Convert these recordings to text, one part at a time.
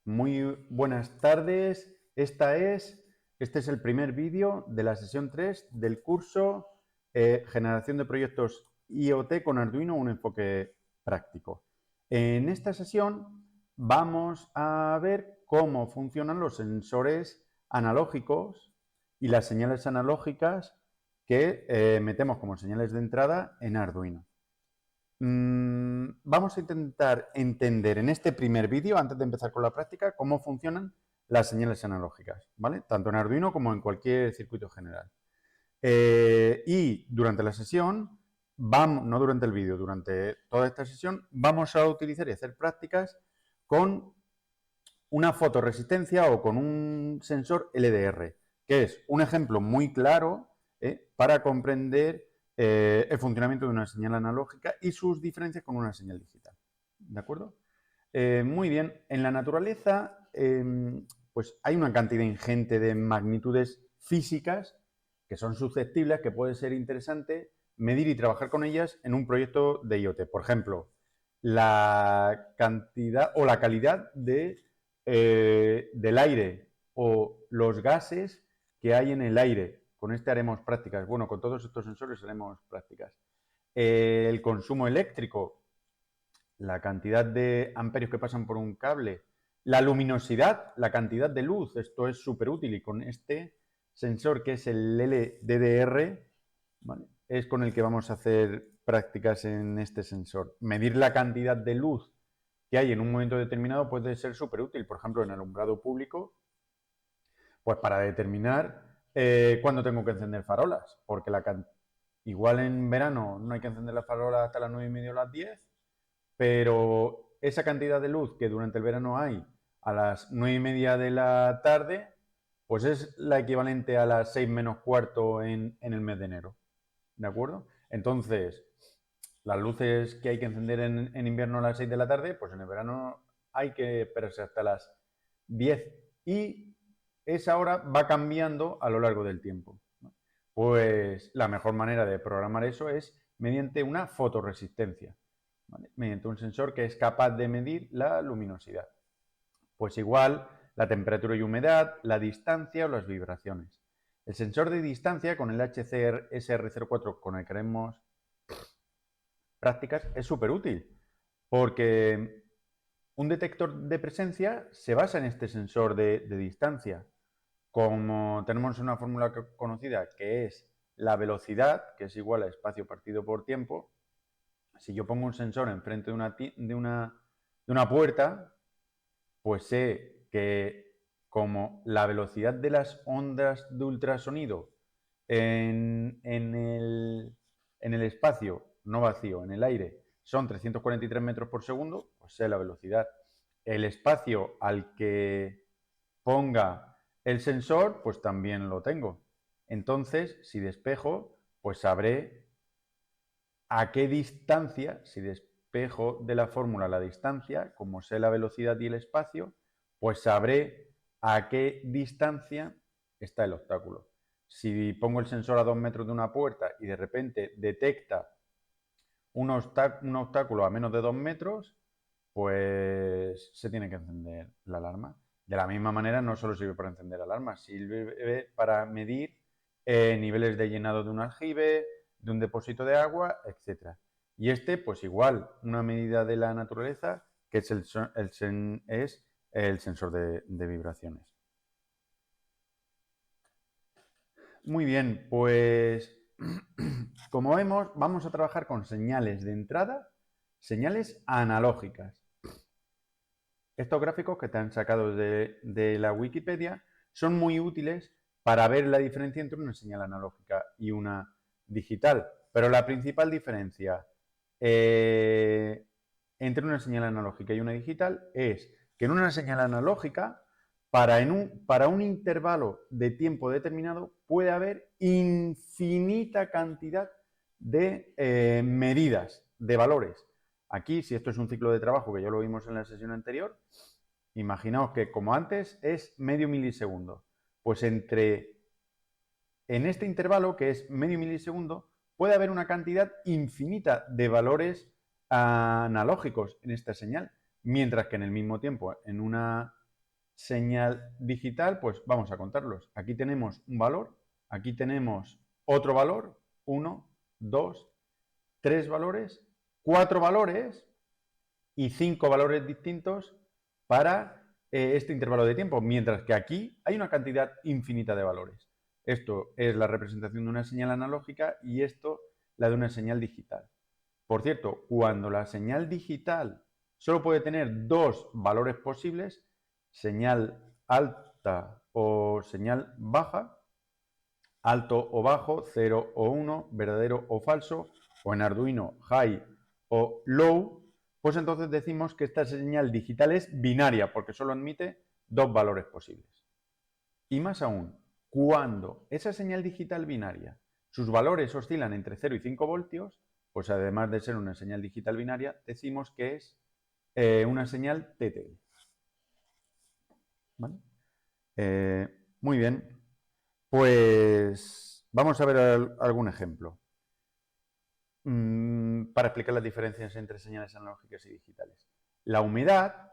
Muy buenas tardes. Este es el primer vídeo de la sesión 3 del curso Generación de proyectos IoT con Arduino, un enfoque práctico. En esta sesión vamos a ver cómo funcionan los sensores analógicos y las señales analógicas que metemos como señales de entrada en Arduino. Vamos a intentar entender en este primer vídeo, antes de empezar con la práctica, cómo funcionan las señales analógicas, ¿vale? Tanto en Arduino como en cualquier circuito general. Y durante la sesión, no durante el vídeo, durante toda esta sesión, vamos a utilizar y hacer prácticas con una fotoresistencia o con un sensor LDR, que es un ejemplo muy claro para comprender el funcionamiento de una señal analógica y sus diferencias con una señal digital. ¿De acuerdo? Muy bien. En la naturaleza, pues hay una cantidad ingente de magnitudes físicas que son susceptibles, que puede ser interesante medir y trabajar con ellas en un proyecto de IoT. Por ejemplo, la cantidad o la calidad del aire o los gases que hay en el aire. Con este haremos prácticas. Bueno, con todos estos sensores haremos prácticas. El consumo eléctrico, la cantidad de amperios que pasan por un cable, la luminosidad, la cantidad de luz. Esto es súper útil y con este sensor que es el LDDR, ¿vale?, es con el que vamos a hacer prácticas en este sensor. Medir la cantidad de luz que hay en un momento determinado puede ser súper útil. Por ejemplo, en alumbrado público, pues para determinar cuándo tengo que encender farolas, porque igual en verano no hay que encender las farolas hasta las 9:30 o las 10, pero esa cantidad de luz que durante el verano hay a las 9:30 de la tarde, pues es la equivalente a las 6 menos cuarto en el mes de enero. ¿De acuerdo? Entonces, las luces que hay que encender en invierno a las 6 de la tarde, pues en el verano hay que esperarse hasta las 10. Y esa hora va cambiando a lo largo del tiempo, ¿no? Pues la mejor manera de programar eso es mediante una fotoresistencia, ¿vale?, mediante un sensor que es capaz de medir la luminosidad. Pues igual la temperatura y humedad, la distancia o las vibraciones. El sensor de distancia con el HCR SR04 con el que haremos prácticas es súper útil, porque un detector de presencia se basa en este sensor de distancia. Como tenemos una fórmula conocida que es la velocidad, que es igual a espacio partido por tiempo, si yo pongo un sensor enfrente de una puerta, pues sé que como la velocidad de las ondas de ultrasonido en el espacio no vacío, en el aire, son 343 metros por segundo, pues sé la velocidad. El espacio al que ponga el sensor, pues también lo tengo. Entonces, si despejo, pues sabré a qué distancia, si despejo de la fórmula la distancia, como sé la velocidad y el espacio, pues sabré a qué distancia está el obstáculo. Si pongo el sensor a 2 metros de una puerta y de repente detecta un obstáculo a menos de 2 metros, pues se tiene que encender la alarma. De la misma manera, no solo sirve para encender alarmas, sirve para medir niveles de llenado de un aljibe, de un depósito de agua, etc. Y pues igual, una medida de la naturaleza, que es el sensor de vibraciones. Muy bien, pues como vemos, vamos a trabajar con señales de entrada, señales analógicas. Estos gráficos que te han sacado de la Wikipedia son muy útiles para ver la diferencia entre una señal analógica y una digital. Pero la principal diferencia entre una señal analógica y una digital es que en una señal analógica, para un intervalo de tiempo determinado, puede haber infinita cantidad de medidas, de valores. Aquí, si esto es un ciclo de trabajo, que ya lo vimos en la sesión anterior, imaginaos que como antes es medio milisegundo. Pues en este intervalo, que es medio milisegundo, puede haber una cantidad infinita de valores analógicos en esta señal, mientras que en el mismo tiempo, en una señal digital, pues vamos a contarlos. Aquí tenemos un valor, aquí tenemos otro valor, 1, 2, 3 valores, 4 valores y 5 valores distintos para este intervalo de tiempo, mientras que aquí hay una cantidad infinita de valores. Esto es la representación de una señal analógica y esto la de una señal digital. Por cierto, cuando la señal digital solo puede tener dos valores posibles, señal alta o señal baja, alto o bajo, 0 o 1, verdadero o falso, o en Arduino high o low, pues entonces decimos que esta señal digital es binaria, porque solo admite dos valores posibles. Y más aún, cuando esa señal digital binaria, sus valores oscilan entre 0 y 5 voltios, pues además de ser una señal digital binaria, decimos que es una señal TTL. ¿Vale? Muy bien. Pues vamos a ver algún ejemplo para explicar las diferencias entre señales analógicas y digitales. La humedad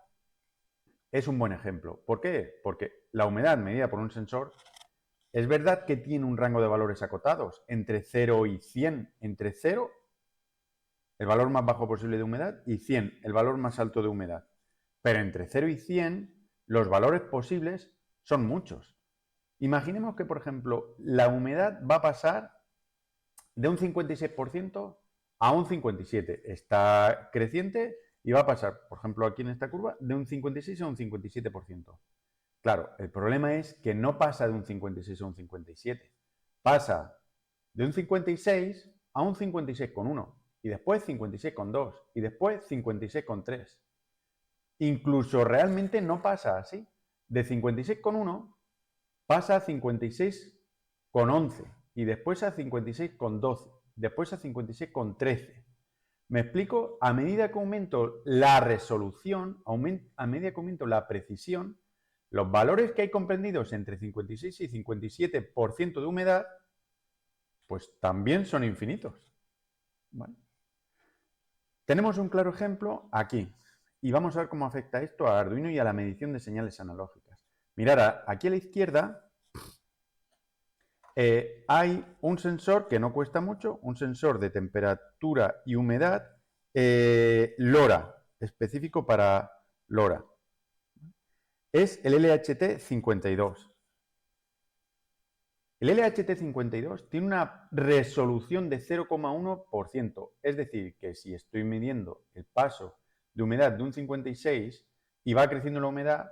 es un buen ejemplo. ¿Por qué? Porque la humedad medida por un sensor es verdad que tiene un rango de valores acotados entre 0 y 100. Entre 0, el valor más bajo posible de humedad, y 100, el valor más alto de humedad. Pero entre 0 y 100, los valores posibles son muchos. Imaginemos que, por ejemplo, la humedad va a pasar de un 56% a un 57%. Está creciente y va a pasar, por ejemplo, aquí en esta curva, de un 56 a un 57%. Claro, el problema es que no pasa de un 56 a un 57. Pasa de un 56 a un 56,1 y después 56,2 y después 56,3. Incluso realmente no pasa así. De 56,1 pasa a 56,11 y después a 56,12, después a 56,13. ¿Me explico? A medida que aumento la resolución, a medida que aumento la precisión, los valores que hay comprendidos entre 56 y 57% de humedad, pues también son infinitos. ¿Vale? Tenemos un claro ejemplo aquí y vamos a ver cómo afecta esto a Arduino y a la medición de señales analógicas. Mirad, aquí a la izquierda hay un sensor que no cuesta mucho, un sensor de temperatura y humedad LoRa, específico para LoRa. Es el LHT52. El LHT52 tiene una resolución de 0,1%, es decir, que si estoy midiendo el paso de humedad de un 56 y va creciendo la humedad,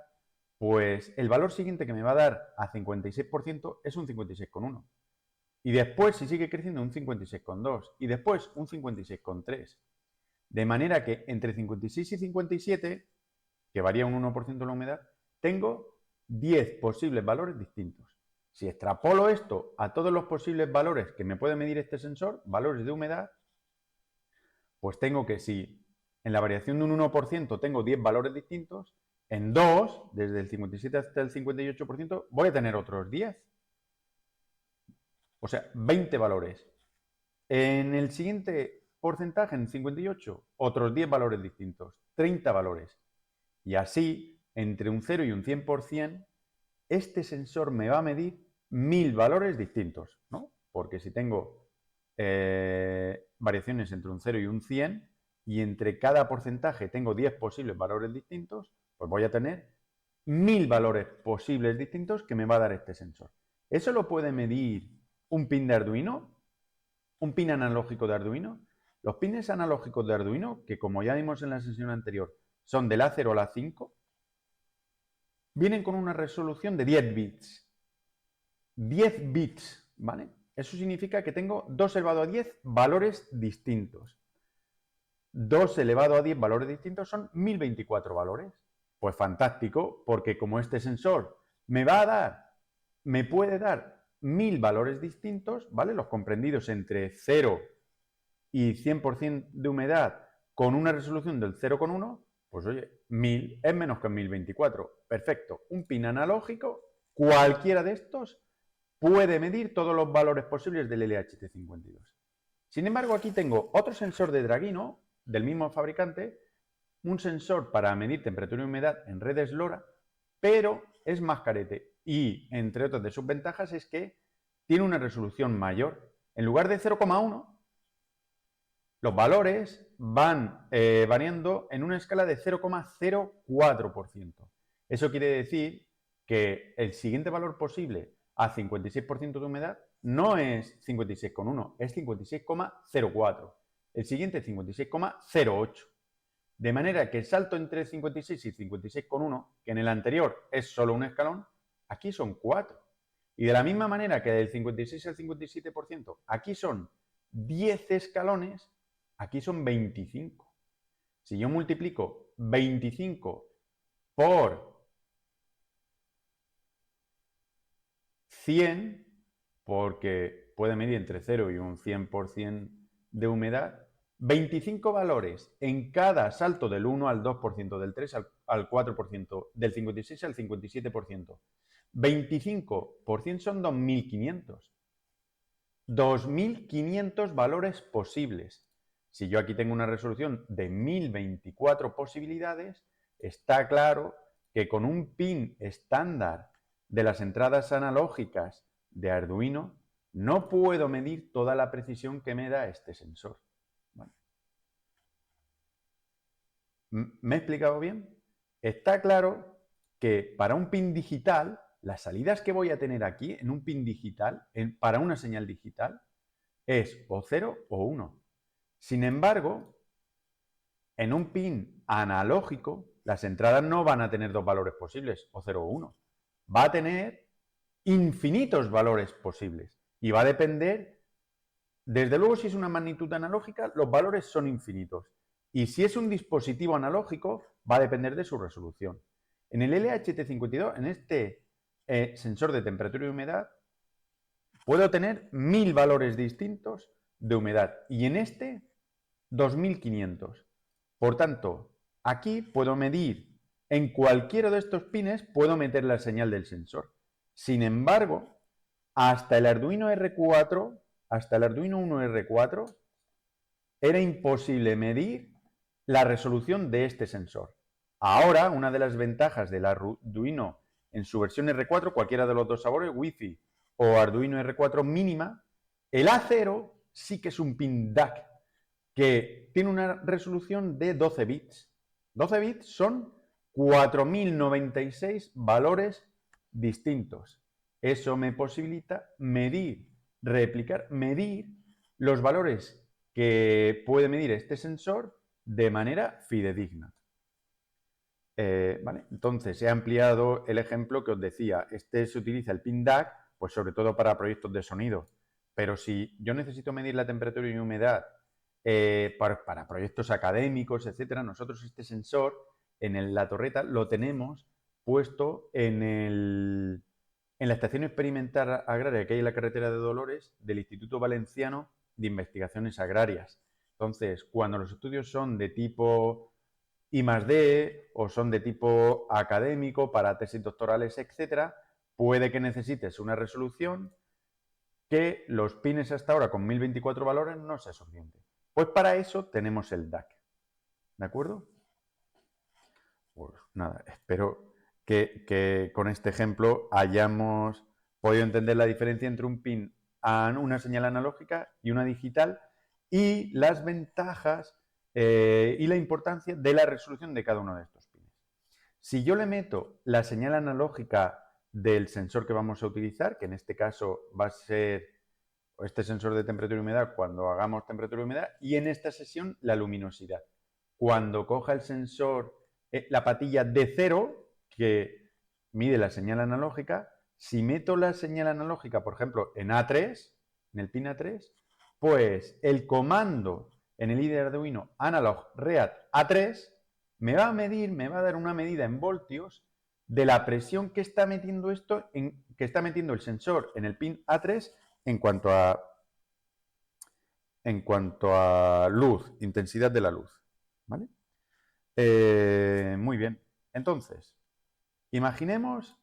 pues el valor siguiente que me va a dar a 56% es un 56,1. Y después, si sigue creciendo, un 56,2. Y después, un 56,3. De manera que entre 56 y 57, que varía un 1% la humedad, tengo 10 posibles valores distintos. Si extrapolo esto a todos los posibles valores que me puede medir este sensor, valores de humedad, pues tengo que si en la variación de un 1% tengo 10 valores distintos, en 2, desde el 57 hasta el 58%, voy a tener otros 10. O sea, 20 valores. En el siguiente porcentaje, en 58, otros 10 valores distintos, 30 valores. Y así, entre un 0 y un 100%, este sensor me va a medir 1000 valores distintos, ¿no? Porque si tengo variaciones entre un 0 y un 100, y entre cada porcentaje tengo 10 posibles valores distintos, pues voy a tener 1000 valores posibles distintos que me va a dar este sensor. ¿Eso lo puede medir un pin de Arduino? ¿Un pin analógico de Arduino? Los pines analógicos de Arduino, que como ya vimos en la sesión anterior, son del A0 al A5, vienen con una resolución de 10 bits. 10 bits, ¿vale? Eso significa que tengo 2 elevado a 10 valores distintos. 2 elevado a 10 valores distintos son 1024 valores. Pues fantástico, porque como este sensor me puede dar 1000 valores distintos, ¿vale? Los comprendidos entre 0 y 100% de humedad con una resolución del 0,1, pues oye, 1000 es menos que 1024. Perfecto. Un pin analógico, cualquiera de estos, puede medir todos los valores posibles del LHT52. Sin embargo, aquí tengo otro sensor de Dragino, del mismo fabricante, un sensor para medir temperatura y humedad en redes LoRa, pero es más carete. Y, entre otras de sus ventajas, es que tiene una resolución mayor. En lugar de 0,1, los valores van variando en una escala de 0,04%. Eso quiere decir que el siguiente valor posible a 56% de humedad no es 56,1, es 56,04. El siguiente es 56,08. De manera que el salto entre 56 y 56,1, que en el anterior es solo un escalón, aquí son 4. Y de la misma manera que del 56 al 57%, aquí son 10 escalones, aquí son 25. Si yo multiplico 25 por 100, porque puede medir entre 0 y un 100% de humedad, 25 valores en cada salto del 1 al 2%, del 3 al 4%, del 56 al 57%. 25 por 100 son 2.500. 2.500 valores posibles. Si yo aquí tengo una resolución de 1.024 posibilidades, está claro que con un pin estándar de las entradas analógicas de Arduino no puedo medir toda la precisión que me da este sensor. ¿Vale? ¿Me he explicado bien? Está claro que para un pin digital, las salidas que voy a tener aquí en un pin digital, para una señal digital, es o 0 o 1. Sin embargo, en un pin analógico, las entradas no van a tener dos valores posibles, o 0 o 1. Va a tener infinitos valores posibles y va a depender, desde luego, si es una magnitud analógica, los valores son infinitos. Y si es un dispositivo analógico, va a depender de su resolución. En el LHT52, en este sensor de temperatura y humedad, puedo tener 1000 valores distintos de humedad y en este 2500. Por tanto, aquí puedo medir, en cualquiera de estos pines puedo meter la señal del sensor. Sin embargo, hasta el Arduino R4, hasta el Arduino 1 R4, era imposible medir la resolución de este sensor. Ahora, una de las ventajas del Arduino en su versión R4, cualquiera de los dos sabores, Wi-Fi o Arduino R4 mínima, el A0 sí que es un pin DAC que tiene una resolución de 12 bits. 12 bits son 4096 valores distintos. Eso me posibilita medir, replicar, medir los valores que puede medir este sensor de manera fidedigna. ¿Vale? Entonces, he ampliado el ejemplo que os decía. Este se utiliza el pin DAC, pues sobre todo para proyectos de sonido. Pero si yo necesito medir la temperatura y humedad para proyectos académicos, etcétera, nosotros este sensor en la torreta lo tenemos puesto en la estación experimental agraria que hay en la carretera de Dolores del Instituto Valenciano de Investigaciones Agrarias. Entonces, cuando los estudios son de tipo I+D o son de tipo académico para tesis doctorales, etcétera, puede que necesites una resolución que los pines hasta ahora con 1024 valores no sea suficiente. Pues para eso tenemos el DAC. ¿De acuerdo? Pues nada, espero que con este ejemplo hayamos podido entender la diferencia entre un pin, una señal analógica y una digital, y las ventajas y la importancia de la resolución de cada uno de estos pines. Si yo le meto la señal analógica del sensor que vamos a utilizar, que en este caso va a ser este sensor de temperatura y humedad cuando hagamos temperatura y humedad, y en esta sesión la luminosidad. Cuando coja el sensor, la patilla de 0, que mide la señal analógica, si meto la señal analógica, por ejemplo, en A3, en el pin A3, pues el comando en el IDE Arduino analog read A3 me va a dar una medida en voltios de la presión que está metiendo el sensor en el pin A3 en cuanto a luz, intensidad de la luz. ¿Vale? Muy bien. Entonces, imaginemos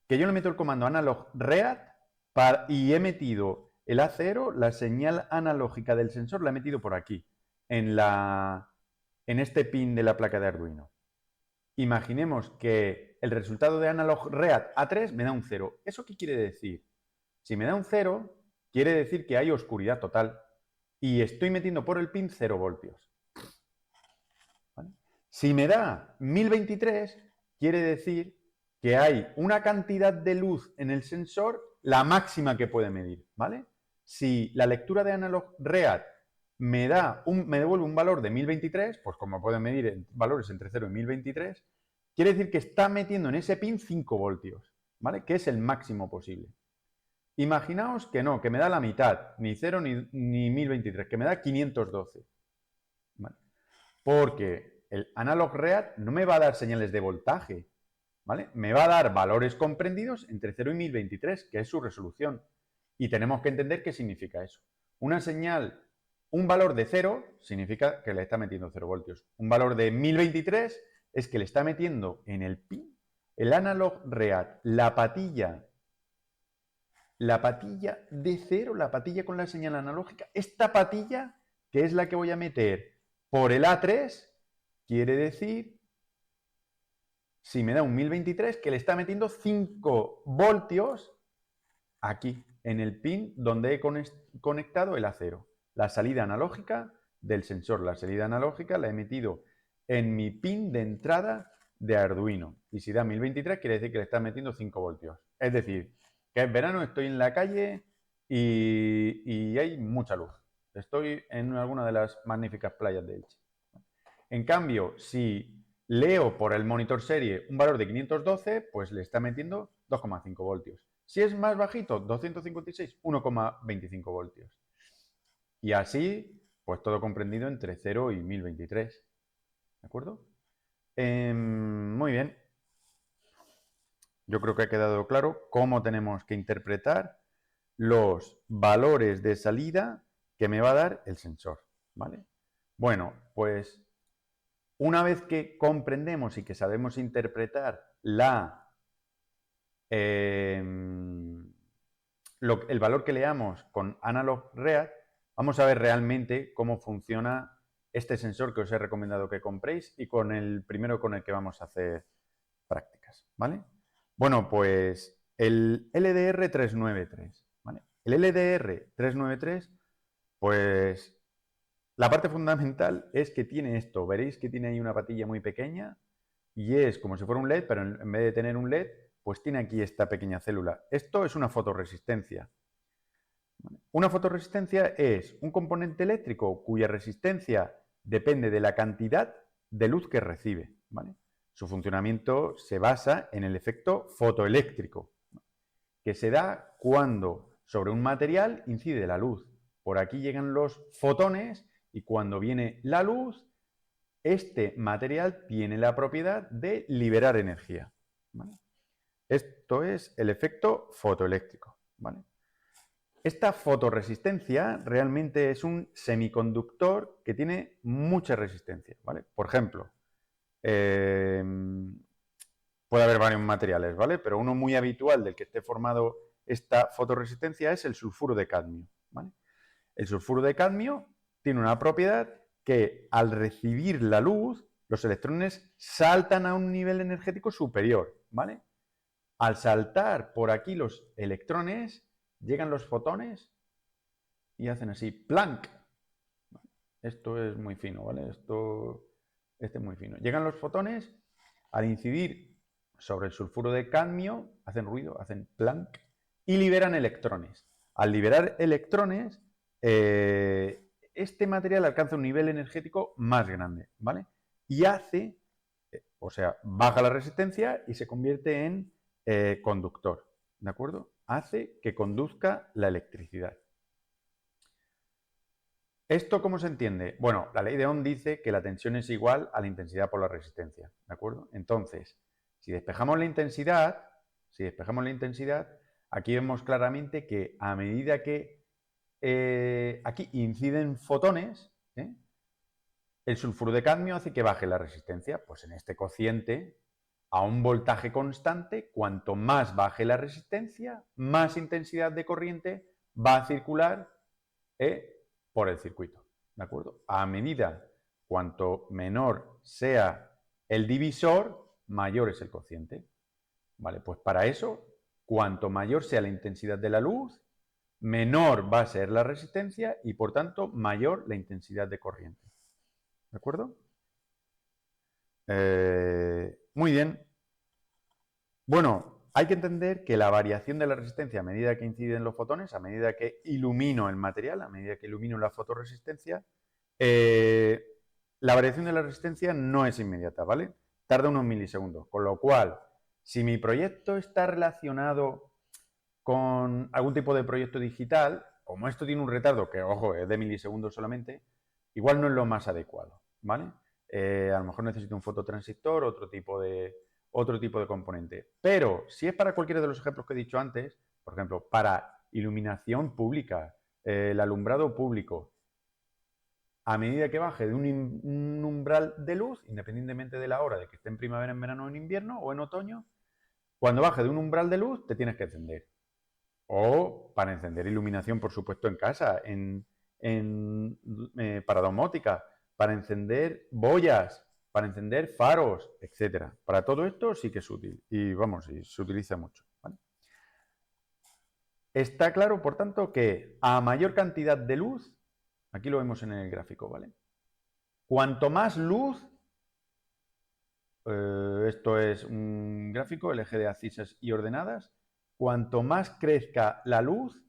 que yo le meto el comando analog read y he metido el A0, la señal analógica del sensor, la he metido por aquí, en este pin de la placa de Arduino. imaginemos que el resultado de analog read A3 me da un 0. ¿Eso qué quiere decir? Si me da un 0, quiere decir que hay oscuridad total y estoy metiendo por el pin 0 voltios. ¿Vale? Si me da 1023, quiere decir que hay una cantidad de luz en el sensor, la máxima que puede medir, ¿vale? Si la lectura de analog read me devuelve un valor de 1023, pues como puede medir valores entre 0 y 1023, quiere decir que está metiendo en ese pin 5 voltios, ¿vale? Que es el máximo posible. Imaginaos que no, que me da la mitad, ni 0 ni 1023, que me da 512. ¿Vale? Porque el analog read no me va a dar señales de voltaje, ¿vale? Me va a dar valores comprendidos entre 0 y 1023, que es su resolución. Y tenemos que entender qué significa eso. Una señal, un valor de 0 significa que le está metiendo 0 voltios. Un valor de 1023 es que le está metiendo en el pin, el analog read, la patilla de 0, la patilla con la señal analógica, esta patilla, que es la que voy a meter por el A3, quiere decir, si me da un 1023, que le está metiendo 5 voltios aquí, en el pin donde he conectado el A0. La salida analógica del sensor, la salida analógica la he metido en mi pin de entrada de Arduino. Y si da 1023, quiere decir que le está metiendo 5 voltios. Es decir, que es verano, estoy en la calle y hay mucha luz. Estoy en alguna de las magníficas playas de Elche. En cambio, si leo por el monitor serie un valor de 512, pues le está metiendo 2,5 voltios. Si es más bajito, 256, 1,25 voltios. Y así, pues todo comprendido entre 0 y 1023. ¿De acuerdo? Muy bien. Yo creo que ha quedado claro cómo tenemos que interpretar los valores de salida que me va a dar el sensor, ¿vale? Bueno, pues una vez que comprendemos y que sabemos interpretar el valor que leamos con analog read, vamos a ver realmente cómo funciona este sensor que os he recomendado que compréis y con el primero con el que vamos a hacer prácticas, ¿vale? Bueno, pues el LDR393, ¿vale? El LDR393, pues la parte fundamental es que tiene esto. Veréis que tiene ahí una patilla muy pequeña y es como si fuera un LED, pero en vez de tener un LED, pues tiene aquí esta pequeña célula. Esto es una fotorresistencia. Una fotorresistencia es un componente eléctrico cuya resistencia depende de la cantidad de luz que recibe, ¿vale? Su funcionamiento se basa en el efecto fotoeléctrico, que se da cuando sobre un material incide la luz. Por aquí llegan los fotones y cuando viene la luz, este material tiene la propiedad de liberar energía, ¿vale? Esto es el efecto fotoeléctrico, ¿vale? Esta fotorresistencia realmente es un semiconductor que tiene mucha resistencia, ¿vale? Por ejemplo, puede haber varios materiales, ¿vale? Pero uno muy habitual del que esté formado esta fotorresistencia es el sulfuro de cadmio, ¿vale? El sulfuro de cadmio tiene una propiedad que al recibir la luz, los electrones saltan a un nivel energético superior, ¿vale? Al saltar por aquí los electrones, llegan los fotones y hacen así, ¡plank! Esto es muy fino, ¿vale? Este es muy fino. Llegan los fotones, al incidir sobre el sulfuro de cadmio, hacen ruido, hacen plank y liberan electrones. Al liberar electrones, este material alcanza un nivel energético más grande, ¿vale? Y hace, o sea, baja la resistencia y se convierte en conductor, ¿de acuerdo? Hace que conduzca la electricidad. ¿Esto cómo se entiende? Bueno, la ley de Ohm dice que la tensión es igual a la intensidad por la resistencia, ¿de acuerdo? Entonces, si despejamos la intensidad, aquí vemos claramente que a medida que aquí inciden fotones, el sulfuro de cadmio hace que baje la resistencia. Pues en este cociente, a un voltaje constante, cuanto más baje la resistencia, más intensidad de corriente va a circular por el circuito, ¿de acuerdo? A medida cuanto menor sea el divisor, mayor es el cociente. Vale, pues para eso, cuanto mayor sea la intensidad de la luz, menor va a ser la resistencia y por tanto mayor la intensidad de corriente. ¿De acuerdo? Muy bien. Bueno, hay que entender que la variación de la resistencia a medida que inciden los fotones, a medida que ilumino el material, a medida que ilumino la fotoresistencia, la variación de la resistencia no es inmediata, ¿vale? Tarda unos milisegundos, con lo cual, si mi proyecto está relacionado con algún tipo de proyecto digital, como esto tiene un retardo que, ojo, es de milisegundos solamente, igual no es lo más adecuado, ¿vale? A lo mejor necesito un fototransistor, otro tipo de componente. Pero si es para cualquiera de los ejemplos que he dicho antes, por ejemplo, para iluminación pública, el alumbrado público, a medida que baje de un umbral de luz, independientemente de la hora de que esté en primavera, en verano, en invierno o en otoño, cuando baje de un umbral de luz te tienes que encender. O para encender iluminación, por supuesto, en casa, para domótica, para encender boyas, para encender faros, etcétera. Para todo esto sí que es útil y vamos, y se utiliza mucho, ¿vale? Está claro, por tanto, que a mayor cantidad de luz, aquí lo vemos en el gráfico, ¿vale? Cuanto más luz, esto es un gráfico, el eje de abscisas y ordenadas, cuanto más crezca la luz,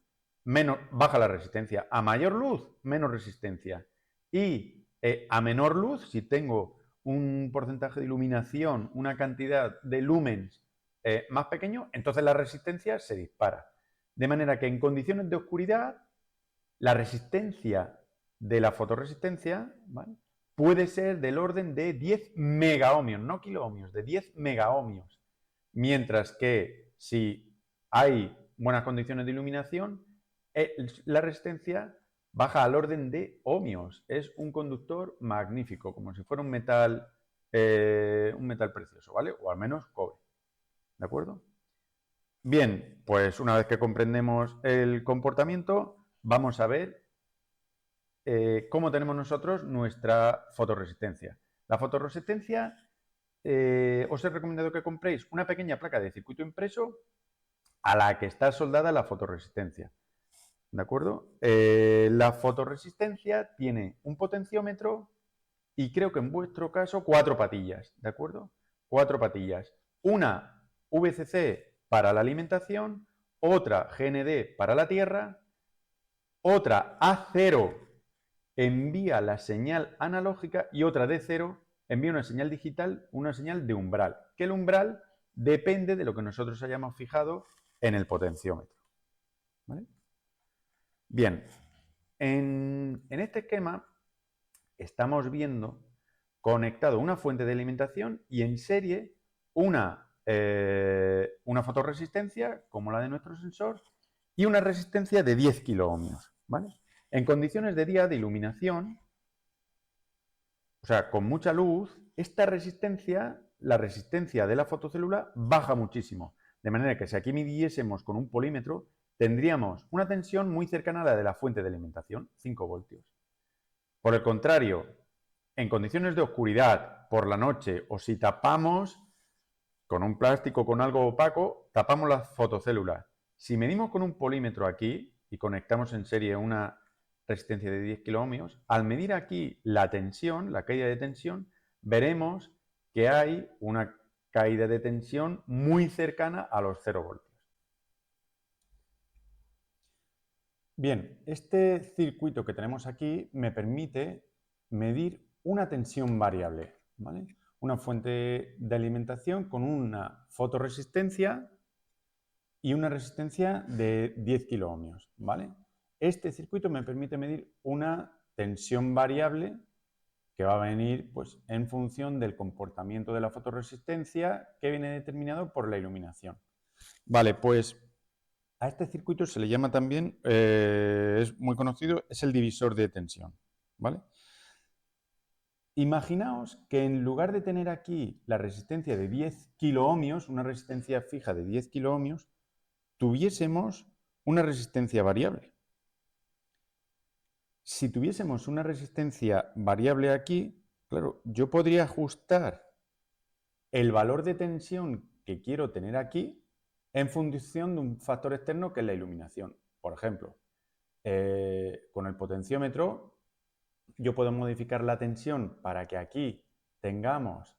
menos baja la resistencia. A mayor luz, menos resistencia. Y a menor luz, si tengo un porcentaje de iluminación, una cantidad de lumens más pequeño, entonces la resistencia se dispara. De manera que en condiciones de oscuridad, la resistencia de la fotoresistencia, ¿vale?, puede ser del orden de 10 megaohmios, no kiloohmios, de 10 megaohmios. Mientras que si hay buenas condiciones de iluminación, la resistencia baja al orden de ohmios. Es un conductor magnífico, como si fuera un metal precioso, ¿vale? O al menos cobre. ¿De acuerdo? Bien, pues una vez que comprendemos el comportamiento, vamos a ver cómo tenemos nosotros nuestra fotoresistencia. La fotoresistencia, os he recomendado que compréis una pequeña placa de circuito impreso a la que está soldada la fotoresistencia. ¿De acuerdo? La fotoresistencia tiene un potenciómetro y creo que en vuestro caso 4 patillas, ¿de acuerdo? 4 patillas. Una VCC para la alimentación, otra GND para la tierra, otra A0 envía la señal analógica y otra D0 envía una señal digital, una señal de umbral, que el umbral depende de lo que nosotros hayamos fijado en el potenciómetro. ¿Vale? Bien, en este esquema estamos viendo conectado una fuente de alimentación y en serie una fotoresistencia, como la de nuestro sensor, y una resistencia de 10 kiloohmios, ¿vale? En condiciones de día de iluminación, o sea, con mucha luz, esta resistencia, la resistencia de la fotocélula, baja muchísimo. De manera que si aquí midiésemos con un polímetro, tendríamos una tensión muy cercana a la de la fuente de alimentación, 5 voltios. Por el contrario, en condiciones de oscuridad, por la noche, o si tapamos con un plástico, con algo opaco, tapamos la fotocélula. Si medimos con un polímetro aquí y conectamos en serie una resistencia de 10 kiloohmios, al medir aquí la tensión, la caída de tensión, veremos que hay una caída de tensión muy cercana a los 0 voltios. Bien, este circuito que tenemos aquí me permite medir una tensión variable, ¿vale? Una fuente de alimentación con una fotoresistencia y una resistencia de 10 kiloohmios, ¿vale? Este circuito me permite medir una tensión variable que va a venir pues, en función del comportamiento de la fotoresistencia que viene determinado por la iluminación. Vale, pues a este circuito se le llama también, es muy conocido, es el divisor de tensión, ¿vale? Imaginaos que en lugar de tener aquí la resistencia de 10 kiloohmios, una resistencia fija de 10 kiloohmios, tuviésemos una resistencia variable. Si tuviésemos una resistencia variable aquí, claro, yo podría ajustar el valor de tensión que quiero tener aquí en función de un factor externo que es la iluminación. Por ejemplo, con el potenciómetro yo puedo modificar la tensión para que aquí tengamos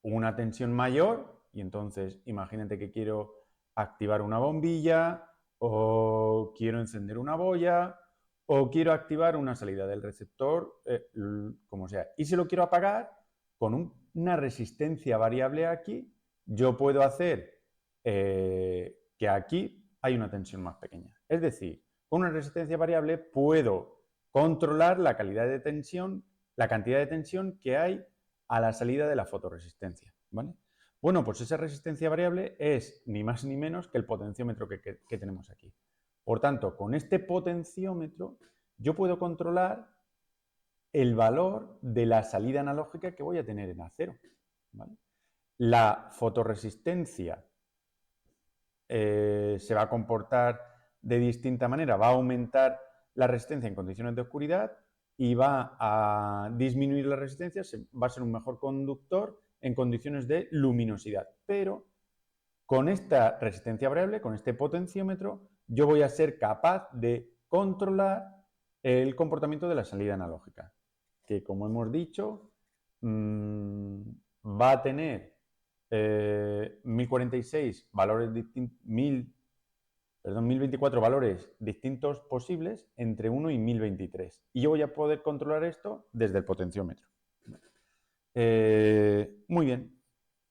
una tensión mayor y entonces imagínate que quiero activar una bombilla o quiero encender una boya o quiero activar una salida del receptor, como sea. Y si lo quiero apagar, con una resistencia variable aquí, yo puedo hacer que aquí hay una tensión más pequeña. Es decir, con una resistencia variable puedo controlar la calidad de tensión, la cantidad de tensión que hay a la salida de la fotorresistencia, ¿vale? Bueno, pues esa resistencia variable es ni más ni menos que el potenciómetro que tenemos aquí. Por tanto, con este potenciómetro yo puedo controlar el valor de la salida analógica que voy a tener en acero, ¿vale? La fotorresistencia se va a comportar de distinta manera, va a aumentar la resistencia en condiciones de oscuridad y va a disminuir la resistencia, va a ser un mejor conductor en condiciones de luminosidad. Pero con esta resistencia variable, con este potenciómetro, yo voy a ser capaz de controlar el comportamiento de la salida analógica, que como hemos dicho, va a tener 1046 valores distintos, 1024 valores distintos posibles entre 1 y 1023. Y yo voy a poder controlar esto desde el potenciómetro. Muy bien.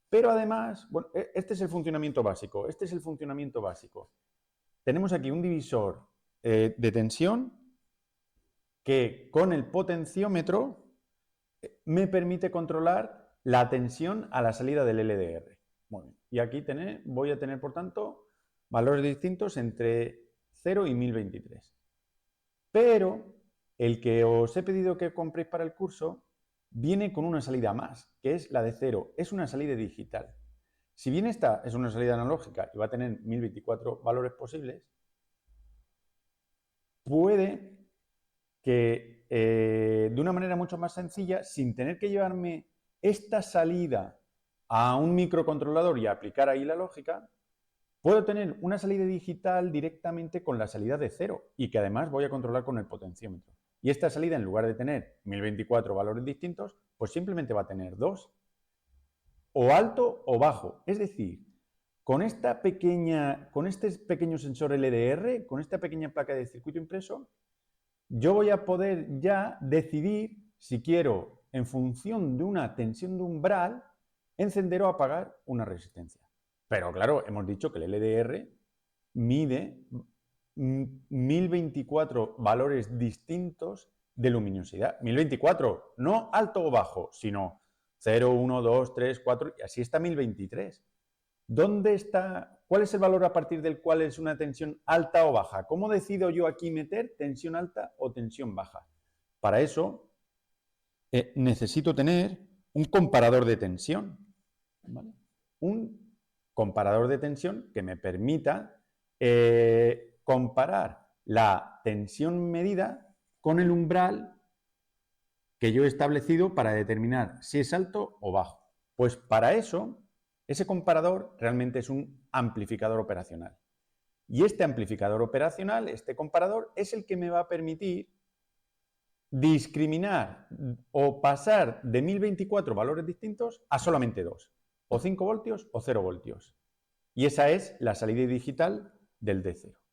Pero además, bueno, este es el funcionamiento básico. Este es el funcionamiento básico. Tenemos aquí un divisor de tensión que con el potenciómetro me permite controlar la tensión a la salida del LDR. Muy bien. Y aquí voy a tener, por tanto, valores distintos entre 0 y 1023. Pero el que os he pedido que compréis para el curso viene con una salida más, que es la de 0. Es una salida digital. Si bien esta es una salida analógica y va a tener 1024 valores posibles, puede que de una manera mucho más sencilla, sin tener que llevarme esta salida a un microcontrolador y aplicar ahí la lógica, puedo tener una salida digital directamente con la salida de 0 y que además voy a controlar con el potenciómetro. Y esta salida, en lugar de tener 1024 valores distintos, pues simplemente va a tener 2. O alto o bajo. Es decir, con este pequeño sensor LDR, con esta pequeña placa de circuito impreso, yo voy a poder ya decidir si quiero, en función de una tensión de umbral, encender o apagar una resistencia. Pero claro, hemos dicho que el LDR mide 1024 valores distintos de luminosidad. 1024, no alto o bajo, sino 0, 1, 2, 3, 4, y así está 1023. ¿Dónde está? ¿Cuál es el valor a partir del cual es una tensión alta o baja? ¿Cómo decido yo aquí meter tensión alta o tensión baja? Para eso necesito tener un comparador de tensión, ¿vale? Un comparador de tensión que me permita comparar la tensión medida con el umbral que yo he establecido para determinar si es alto o bajo. Pues para eso, ese comparador realmente es un amplificador operacional. Y este amplificador operacional, este comparador, es el que me va a permitir discriminar o pasar de 1024 valores distintos a solamente 2, o 5 voltios o 0 voltios. Y esa es la salida digital del D0.